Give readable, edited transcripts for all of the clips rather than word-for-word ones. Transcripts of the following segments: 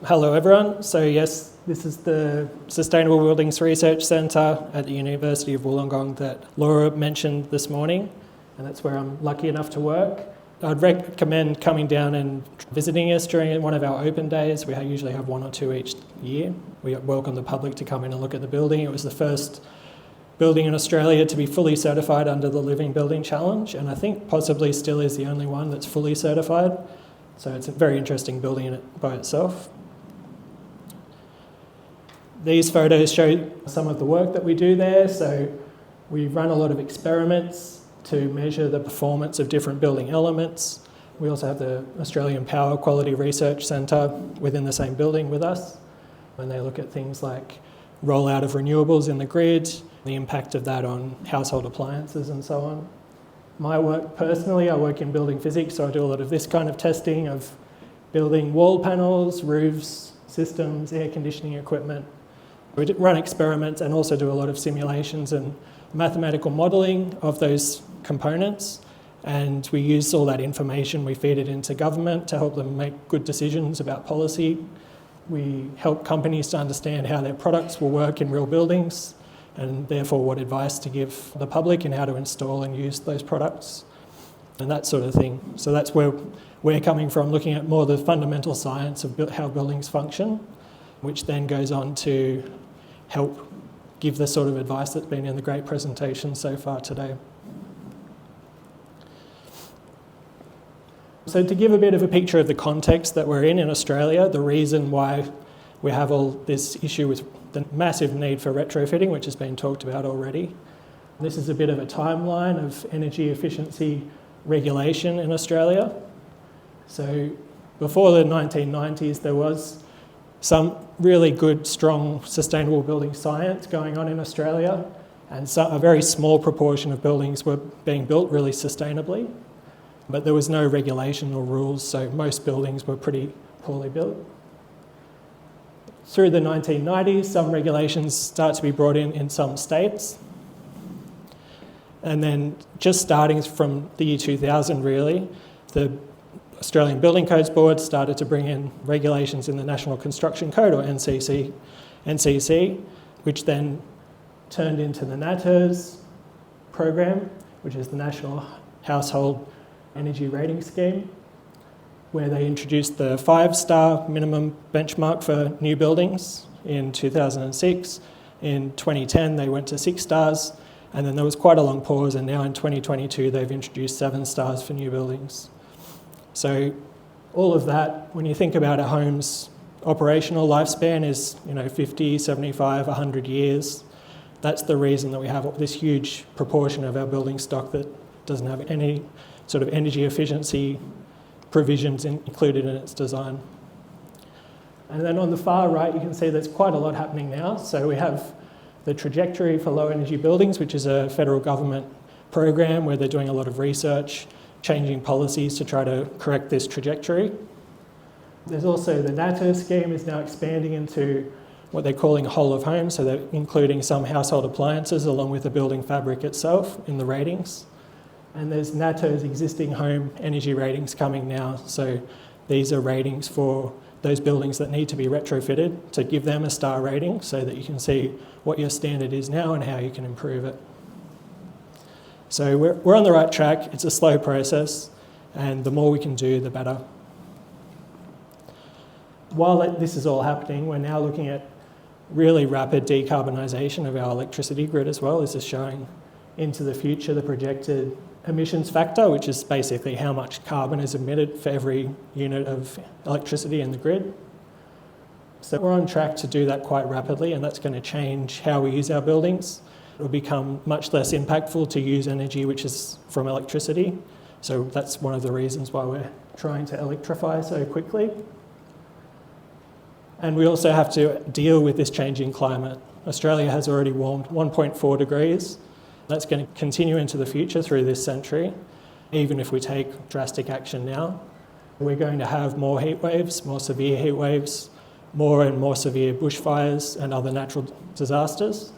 Hello everyone. So yes, this is the Sustainable Buildings Research Centre at the University of Wollongong that Laura mentioned this morning, and that's where I'm lucky enough to work. I'd recommend coming down and visiting us during one of our open days. We usually have one or two each year. We welcome the public to come in and look at the building. It was the first building in Australia to be fully certified under the Living Building Challenge, and I think possibly still is the only one that's fully certified. So it's a very interesting building in it by itself. These photos show some of the work that we do there. So we run a lot of experiments to measure the performance of different building elements. We also have the Australian Power Quality Research Centre within the same building with us, and they look at things like rollout of renewables in the grid, the impact of that on household appliances and so on. My work personally, I work in building physics, so I do a lot of this kind of testing of building wall panels, roofs, systems, air conditioning equipment. We run experiments and also do a lot of simulations and mathematical modelling of those components, and we use all that information, we feed it into government to help them make good decisions about policy. We help companies to understand how their products will work in real buildings and therefore what advice to give the public and how to install and use those products and that sort of thing. So that's where we're coming from, looking at more the fundamental science of how buildings function, which then goes on to help give the sort of advice that's been in the great presentation so far today. So to give a bit of a picture of the context that we're in Australia, the reason why we have all this issue with the massive need for retrofitting, which has been talked about already. This is a bit of a timeline of energy efficiency regulation in Australia. So before the 1990s, there was some really good, strong, sustainable building science going on in Australia, and a very small proportion of buildings were being built really sustainably, but there was no regulation or rules, so most buildings were pretty poorly built. Through the 1990s, some regulations start to be brought in some states, and then just starting from the year 2000 really, the Australian Building Codes Board started to bring in regulations in the National Construction Code, or NCC, which then turned into the NatHERS program, which is the National Household Energy Rating Scheme, where they introduced the 5-star minimum benchmark for new buildings in 2006. In 2010, they went to 6 stars, and then there was quite a long pause, and now in 2022, they've introduced 7 stars for new buildings. So all of that, when you think about a home's operational lifespan is 50, 75, 100 years. That's the reason that we have this huge proportion of our building stock that doesn't have any sort of energy efficiency provisions included in its design. And then on the far right, you can see there's quite a lot happening now. So we have the Trajectory for Low Energy Buildings, which is a federal government program where they're doing a lot of research, changing policies to try to correct this trajectory. There's also the NatHERS scheme is now expanding into what they're calling a whole of home, so they're including some household appliances along with the building fabric itself in the ratings. And there's NatHERS existing home energy ratings coming now, so these are ratings for those buildings that need to be retrofitted to give them a star rating so that you can see what your standard is now and how you can improve it. So we're on the right track. It's a slow process, and the more we can do, the better. While this is all happening, we're now looking at really rapid decarbonisation of our electricity grid as well. This is showing into the future the projected emissions factor, which is basically how much carbon is emitted for every unit of electricity in the grid. So we're on track to do that quite rapidly, and that's going to change how we use our buildings. It will become much less impactful to use energy which is from electricity. So that's one of the reasons why we're trying to electrify so quickly. And we also have to deal with this changing climate. Australia has already warmed 1.4 degrees. That's going to continue into the future through this century, even if we take drastic action now. We're going to have more heat waves, more severe heat waves, more and more severe bushfires and other natural disasters.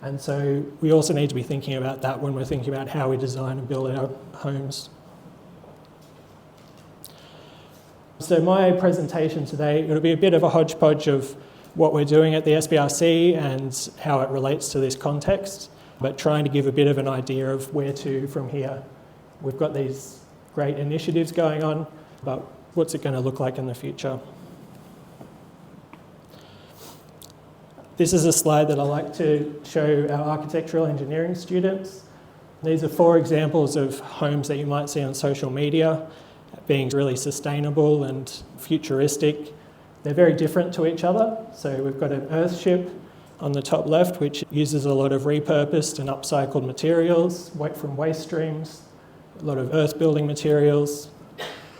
And so we also need to be thinking about that when we're thinking about how we design and build our homes. So my presentation today, it'll be a bit of a hodgepodge of what we're doing at the SBRC and how it relates to this context, but trying to give a bit of an idea of where to from here. We've got these great initiatives going on, but what's it going to look like in the future? This is a slide that I like to show our architectural engineering students. These are 4 examples of homes that you might see on social media being really sustainable and futuristic. They're very different to each other. So we've got an earthship on the top left, which uses a lot of repurposed and upcycled materials from waste streams, a lot of earth building materials,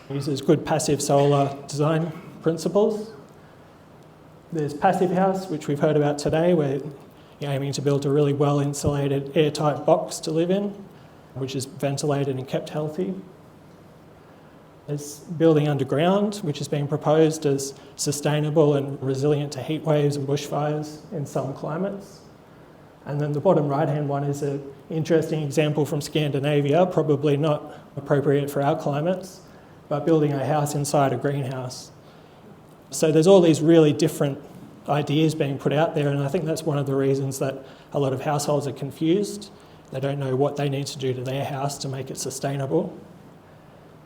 uses good passive solar design principles. There's Passive House, which we've heard about today, where you're aiming to build a really well-insulated, airtight box to live in, which is ventilated and kept healthy. There's building underground, which is being proposed as sustainable and resilient to heat waves and bushfires in some climates. And then the bottom right-hand one is an interesting example from Scandinavia, probably not appropriate for our climates, but building a house inside a greenhouse. So there's all these really different ideas being put out there, and I think that's one of the reasons that a lot of households are confused. They don't know what they need to do to their house to make it sustainable.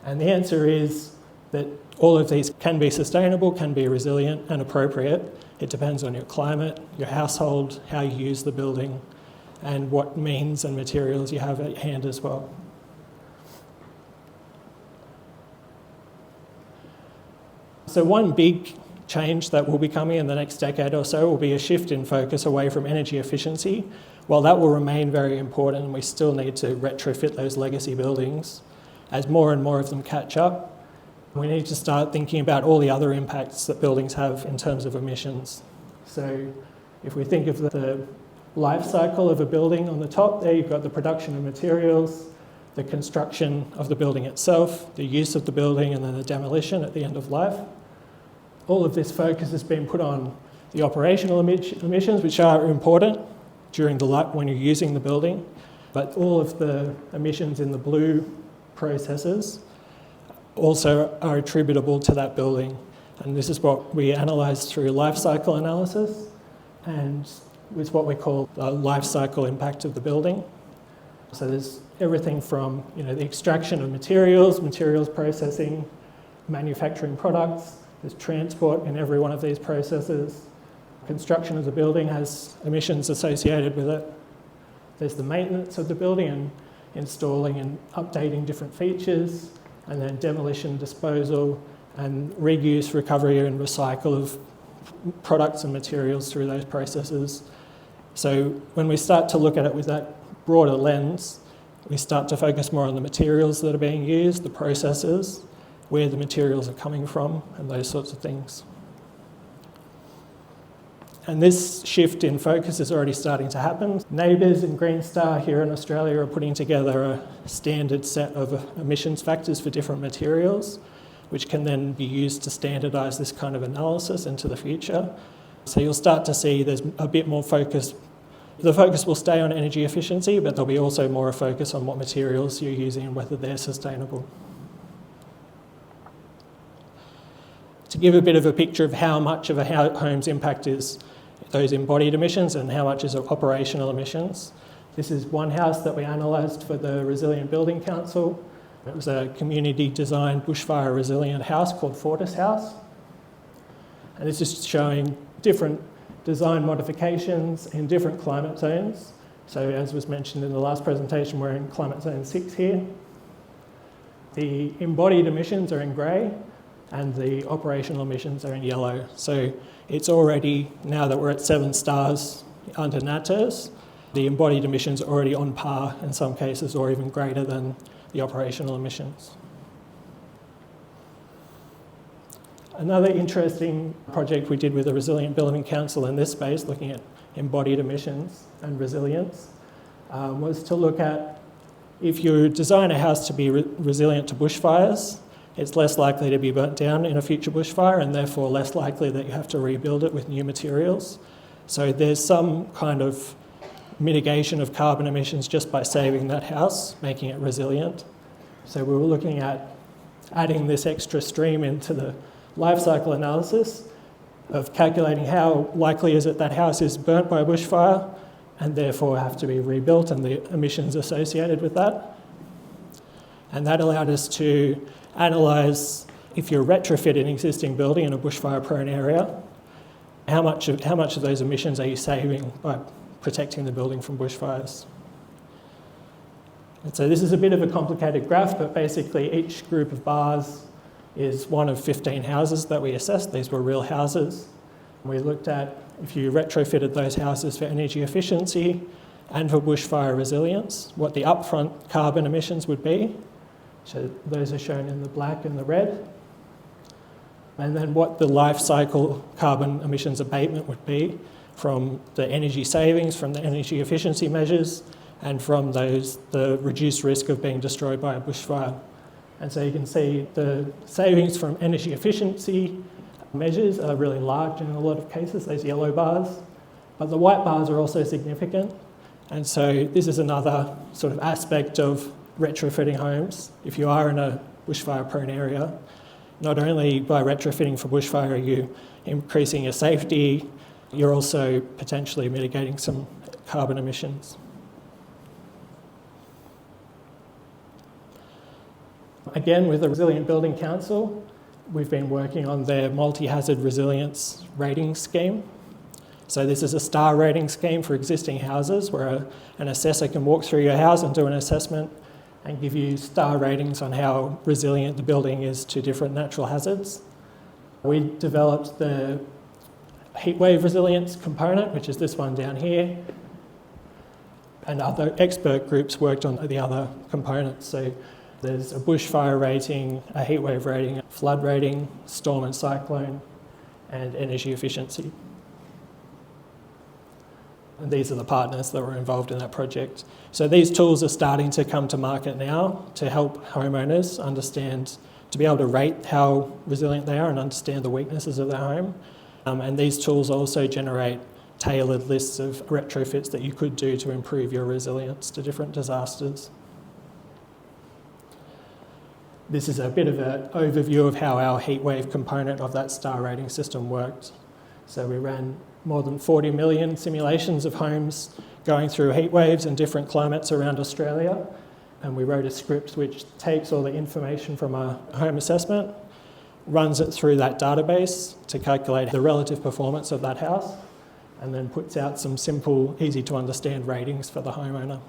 And the answer is that all of these can be sustainable, can be resilient and appropriate. It depends on your climate, your household, how you use the building, and what means and materials you have at hand as well. So one big change that will be coming in the next decade or so will be a shift in focus away from energy efficiency. While that will remain very important and we still need to retrofit those legacy buildings, as more and more of them catch up, we need to start thinking about all the other impacts that buildings have in terms of emissions. So if we think of the life cycle of a building on the top there, you've got the production of materials, the construction of the building itself, the use of the building, and then the demolition at the end of life. All of this focus has been put on the operational emissions, which are important during the life when you're using the building, but all of the emissions in the blue processes also are attributable to that building. And this is what we analyse through life cycle analysis, and it's what we call the life cycle impact of the building. So there's everything from the extraction of materials processing, manufacturing products, there's transport in every one of these processes. Construction of the building has emissions associated with it. There's the maintenance of the building and installing and updating different features, and then demolition, disposal, and reuse, recovery and recycle of products and materials through those processes. So when we start to look at it with that broader lens, we start to focus more on the materials that are being used, the processes, where the materials are coming from, and those sorts of things. And this shift in focus is already starting to happen. NatHERS and Green Star here in Australia are putting together a standard set of emissions factors for different materials, which can then be used to standardise this kind of analysis into the future. So you'll start to see there's a bit more focus. The focus will stay on energy efficiency, but there'll be also more a focus on what materials you're using and whether they're sustainable. To give a bit of a picture of how much of a home's impact is those embodied emissions and how much is operational emissions. This is one house that we analysed for the Resilient Building Council. It was a community-designed bushfire-resilient house called Fortis House. And this is showing different design modifications in different climate zones. So as was mentioned in the last presentation, we're in climate zone 6 here. The embodied emissions are in grey, and the operational emissions are in yellow. So it's already, now that we're at 7 stars under NatHERS, the embodied emissions are already on par in some cases, or even greater than the operational emissions. Another interesting project we did with the Resilient Building Council in this space, looking at embodied emissions and resilience, was to look at if you design a house to be resilient to bushfires, it's less likely to be burnt down in a future bushfire, and therefore less likely that you have to rebuild it with new materials. So there's some kind of mitigation of carbon emissions just by saving that house, making it resilient. So we were looking at adding this extra stream into the life cycle analysis of calculating how likely is it that house is burnt by a bushfire and therefore have to be rebuilt and the emissions associated with that. And that allowed us to analyse, if you're retrofitting an existing building in a bushfire-prone area, how much of those emissions are you saving by protecting the building from bushfires? And so this is a bit of a complicated graph, but basically each group of bars is one of 15 houses that we assessed. These were real houses. We looked at if you retrofitted those houses for energy efficiency and for bushfire resilience, what the upfront carbon emissions would be. So those are shown in the black and the red. And then what the life cycle carbon emissions abatement would be from the energy savings, from the energy efficiency measures, and from the reduced risk of being destroyed by a bushfire. And so you can see the savings from energy efficiency measures are really large in a lot of cases, those yellow bars, but the white bars are also significant. And so this is another sort of aspect of retrofitting homes. If you are in a bushfire-prone area, not only by retrofitting for bushfire are you increasing your safety, you're also potentially mitigating some carbon emissions. Again, with the Resilient Building Council, we've been working on their multi-hazard resilience rating scheme. So this is a star rating scheme for existing houses where an assessor can walk through your house and do an assessment and give you star ratings on how resilient the building is to different natural hazards. We developed the heatwave resilience component, which is this one down here, and other expert groups worked on the other components. So there's a bushfire rating, a heatwave rating, a flood rating, storm and cyclone, and energy efficiency. And these are the partners that were involved in that project. So these tools are starting to come to market now to help homeowners understand, to be able to rate how resilient they are and understand the weaknesses of their home. And these tools also generate tailored lists of retrofits that you could do to improve your resilience to different disasters. This is a bit of an overview of how our heatwave component of that star rating system worked. So we ran more than 40 million simulations of homes going through heat waves in different climates around Australia. And we wrote a script which takes all the information from a home assessment, runs it through that database to calculate the relative performance of that house, and then puts out some simple, easy to understand ratings for the homeowner.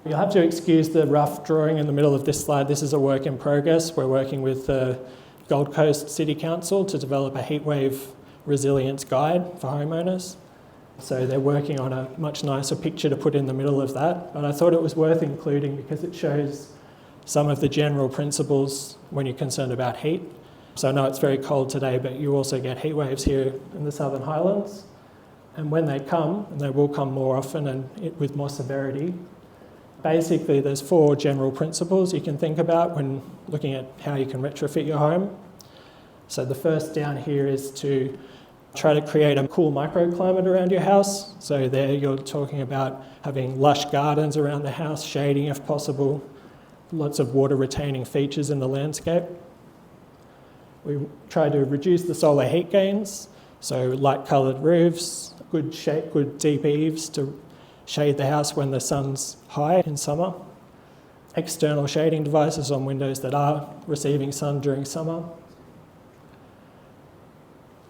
You'll have to excuse the rough drawing in the middle of this slide. This is a work in progress. We're working with the Gold Coast City Council to develop a heatwave resilience guide for homeowners. So they're working on a much nicer picture to put in the middle of that. But I thought it was worth including because it shows some of the general principles when you're concerned about heat. So I know it's very cold today, but you also get heat waves here in the Southern Highlands. And when they come, and they will come more often and with more severity, basically, there's 4 general principles you can think about when looking at how you can retrofit your home. So the first down here is to try to create a cool microclimate around your house. So there you're talking about having lush gardens around the house, shading if possible, lots of water retaining features in the landscape. We try to reduce the solar heat gains, so light coloured roofs, good shape, good deep eaves to shade the house when the sun's high in summer. External shading devices on windows that are receiving sun during summer.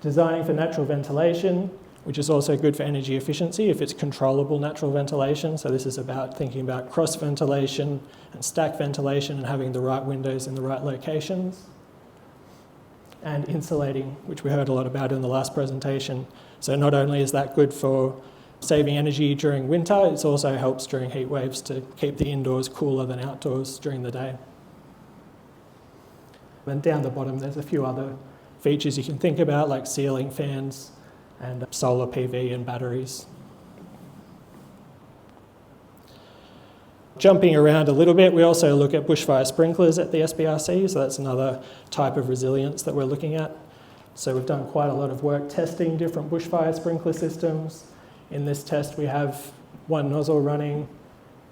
Designing for natural ventilation, which is also good for energy efficiency if it's controllable natural ventilation. So this is about thinking about cross ventilation and stack ventilation and having the right windows in the right locations. And insulating, which we heard a lot about in the last presentation. So not only is that good for saving energy during winter, it also helps during heat waves to keep the indoors cooler than outdoors during the day. And down the bottom there's a few other features you can think about, like ceiling fans and solar PV and batteries. Jumping around a little bit, we also look at bushfire sprinklers at the SBRC, so that's another type of resilience that we're looking at. So we've done quite a lot of work testing different bushfire sprinkler systems. In this test we have one nozzle running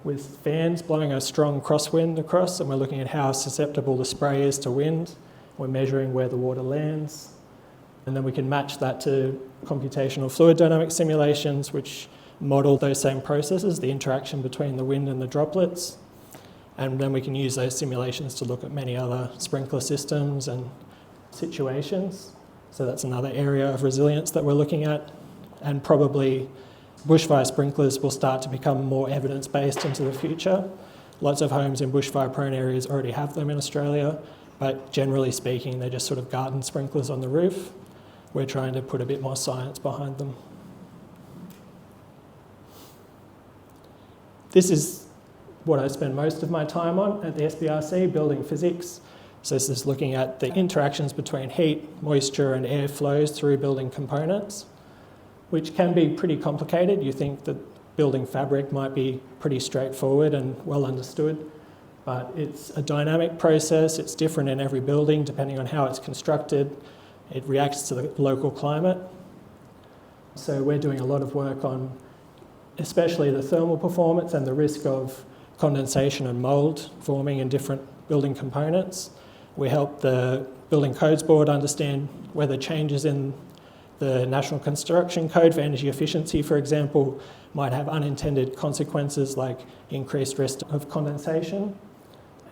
with fans blowing a strong crosswind across, and we're looking at how susceptible the spray is to wind. We're measuring where the water lands. And then we can match that to computational fluid dynamic simulations, which model those same processes, the interaction between the wind and the droplets. And then we can use those simulations to look at many other sprinkler systems and situations. So that's another area of resilience that we're looking at. And probably bushfire sprinklers will start to become more evidence-based into the future. Lots of homes in bushfire-prone areas already have them in Australia, but generally speaking, they're just sort of garden sprinklers on the roof. We're trying to put a bit more science behind them. This is what I spend most of my time on at the SBRC, building physics. So this is looking at the interactions between heat, moisture and air flows through building components, which can be pretty complicated. You think that building fabric might be pretty straightforward and well understood, but it's a dynamic process. It's different in every building depending on how it's constructed. It reacts to the local climate. So we're doing a lot of work on especially the thermal performance and the risk of condensation and mould forming in different building components. We help the Building Codes Board understand whether changes in the National Construction Code for energy efficiency, for example, might have unintended consequences like increased risk of condensation.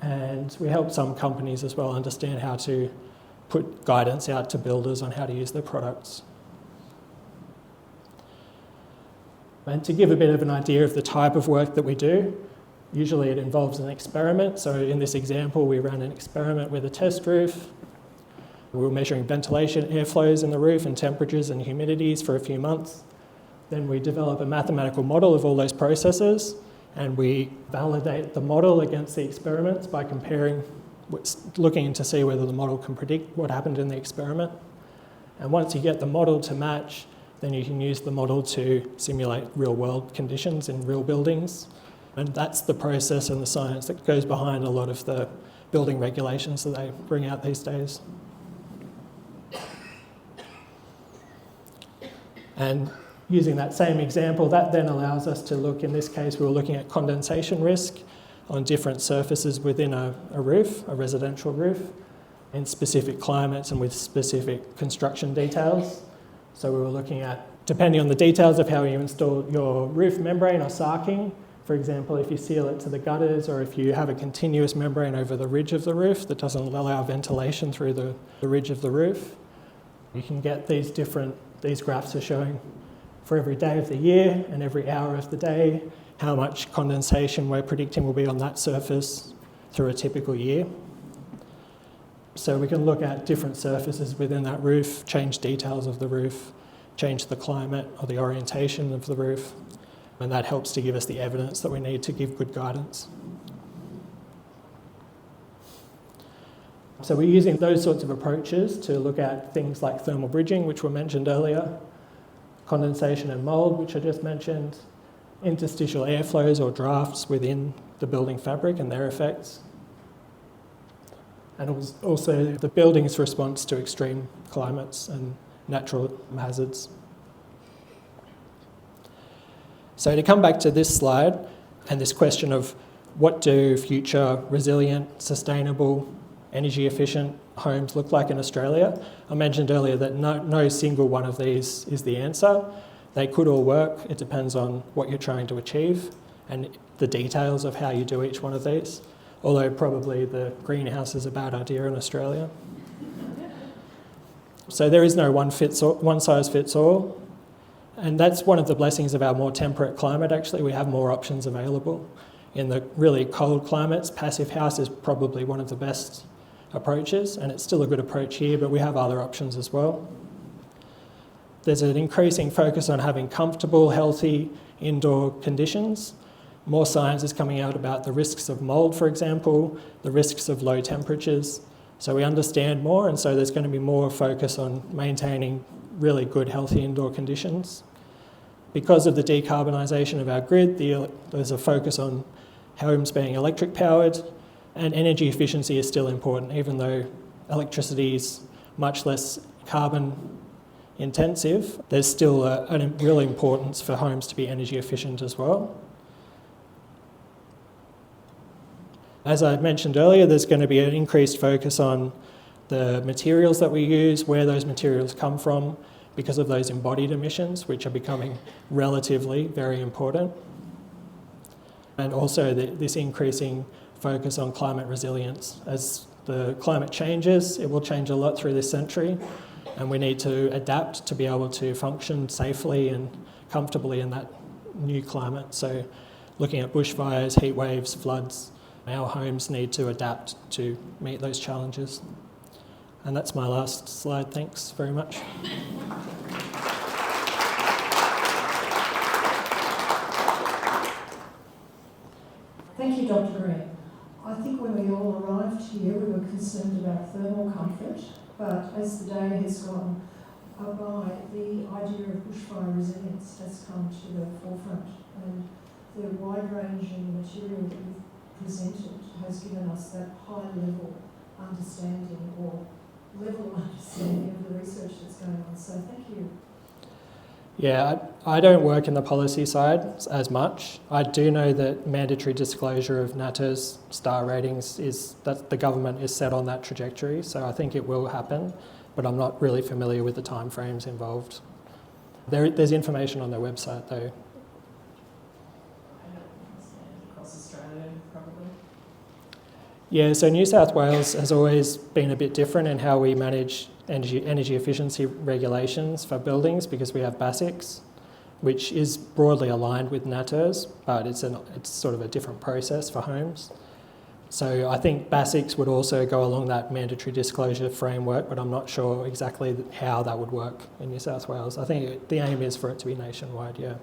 And we help some companies as well understand how to put guidance out to builders on how to use their products. And to give a bit of an idea of the type of work that we do, usually it involves an experiment. So in this example, we ran an experiment with a test roof. We were measuring ventilation airflows in the roof and temperatures and humidities for a few months. Then we develop a mathematical model of all those processes, and we validate the model against the experiments by comparing, looking to see whether the model can predict what happened in the experiment. And once you get the model to match, then you can use the model to simulate real-world conditions in real buildings. And that's the process and the science that goes behind a lot of the building regulations that they bring out these days. And using that same example, that then allows us to look, in this case, we were looking at condensation risk on different surfaces within a roof, a residential roof, in specific climates and with specific construction details. So we were looking at, depending on the details of how you install your roof membrane or sarking, for example, if you seal it to the gutters or if you have a continuous membrane over the ridge of the roof that doesn't allow ventilation through the ridge of the roof, you can get these graphs are showing for every day of the year and every hour of the day how much condensation we're predicting will be on that surface through a typical year. So we can look at different surfaces within that roof, change details of the roof, change the climate or the orientation of the roof, and that helps to give us the evidence that we need to give good guidance. So we're using those sorts of approaches to look at things like thermal bridging, which were mentioned earlier, condensation and mould, which I just mentioned, interstitial airflows or drafts within the building fabric and their effects, and also the building's response to extreme climates and natural hazards. So to come back to this slide and this question of what do future resilient, sustainable, energy efficient homes look like in Australia, I mentioned earlier that no single one of these is the answer. They could all work. It depends on what you're trying to achieve and the details of how you do each one of these. Although probably the greenhouse is a bad idea in Australia. So there is no one size fits all. And that's one of the blessings of our more temperate climate, actually. We have more options available. In the really cold climates, passive house is probably one of the best approaches, and it's still a good approach here, but we have other options as well. There's an increasing focus on having comfortable, healthy indoor conditions. More science is coming out about the risks of mould, for example, the risks of low temperatures. So we understand more, and so there's going to be more focus on maintaining really good, healthy indoor conditions. Because of the decarbonisation of our grid, there's a focus on homes being electric powered, and energy efficiency is still important, even though electricity is much less carbon intensive. There's still a real importance for homes to be energy efficient as well. As I mentioned earlier, there's going to be an increased focus on the materials that we use, where those materials come from, because of those embodied emissions, which are becoming relatively very important. And also this increasing focus on climate resilience. As the climate changes, it will change a lot through this century, and we need to adapt to be able to function safely and comfortably in that new climate. So looking at bushfires, heat waves, floods, our homes need to adapt to meet those challenges. And that's my last slide. Thanks very much. Thank you, Dr. Green. I think when we all arrived here, we were concerned about thermal comfort, but as the day has gone by, the idea of bushfire resilience has come to the forefront, and the wide-ranging material that you've presented has given us that high-level understanding or level of understanding of the research that's going on. So thank you. Yeah, I don't work in the policy side as much. I do know that mandatory disclosure of NatHERS star ratings is that the government is set on that trajectory, so I think it will happen, but I'm not really familiar with the timeframes involved. There's information on their website though. Across Australia, probably. Yeah, so New South Wales has always been a bit different in how we manage energy efficiency regulations for buildings, because we have BASICs, which is broadly aligned with NatHERS, but it's sort of a different process for homes. So I think BASICs would also go along that mandatory disclosure framework, but I'm not sure exactly how that would work in New South Wales. I think the aim is for it to be nationwide, yeah.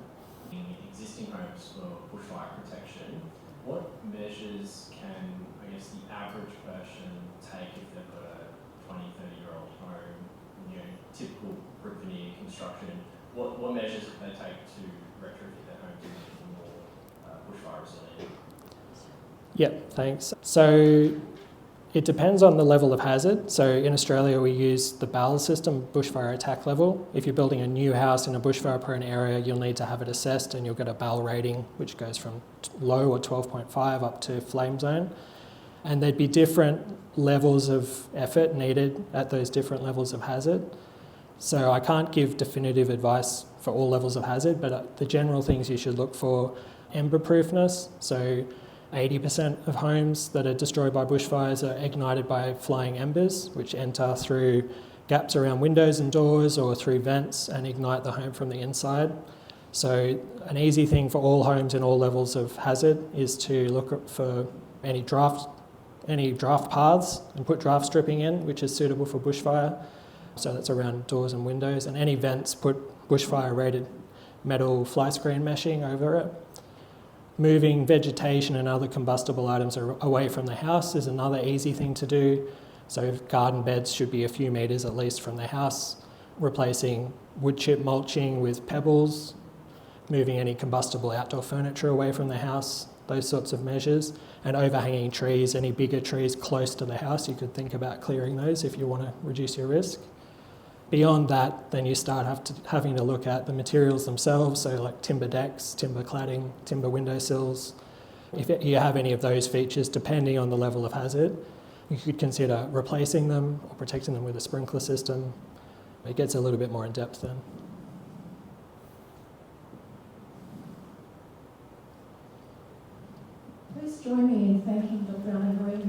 In existing homes for bushfire protection, what measures can, I guess, the average person take if they've got a 20, 30-year-old home, typical brick veneer construction? What measures can they take to retrofit their home to make it more bushfire resilient? Yeah, thanks. So it depends on the level of hazard. So in Australia, we use the BAL system, bushfire attack level. If you're building a new house in a bushfire-prone area, you'll need to have it assessed, and you'll get a BAL rating, which goes from low or 12.5 up to flame zone. And there'd be different levels of effort needed at those different levels of hazard. So I can't give definitive advice for all levels of hazard, but the general things you should look for: ember-proofness. So 80% of homes that are destroyed by bushfires are ignited by flying embers, which enter through gaps around windows and doors or through vents and ignite the home from the inside. So an easy thing for all homes in all levels of hazard is to look for any draft paths and put draft stripping in, which is suitable for bushfire. So that's around doors and windows. And any vents, put bushfire-rated metal fly screen meshing over it. Moving vegetation and other combustible items away from the house is another easy thing to do. So garden beds should be a few metres at least from the house. Replacing wood chip mulching with pebbles. Moving any combustible outdoor furniture away from the house. Those sorts of measures. And overhanging trees, any bigger trees close to the house, you could think about clearing those if you want to reduce your risk. Beyond that, then you start having to look at the materials themselves, so like timber decks, timber cladding, timber windowsills. If you have any of those features, depending on the level of hazard, you could consider replacing them or protecting them with a sprinkler system. It gets a little bit more in depth then. Please join me in thanking Dr. Green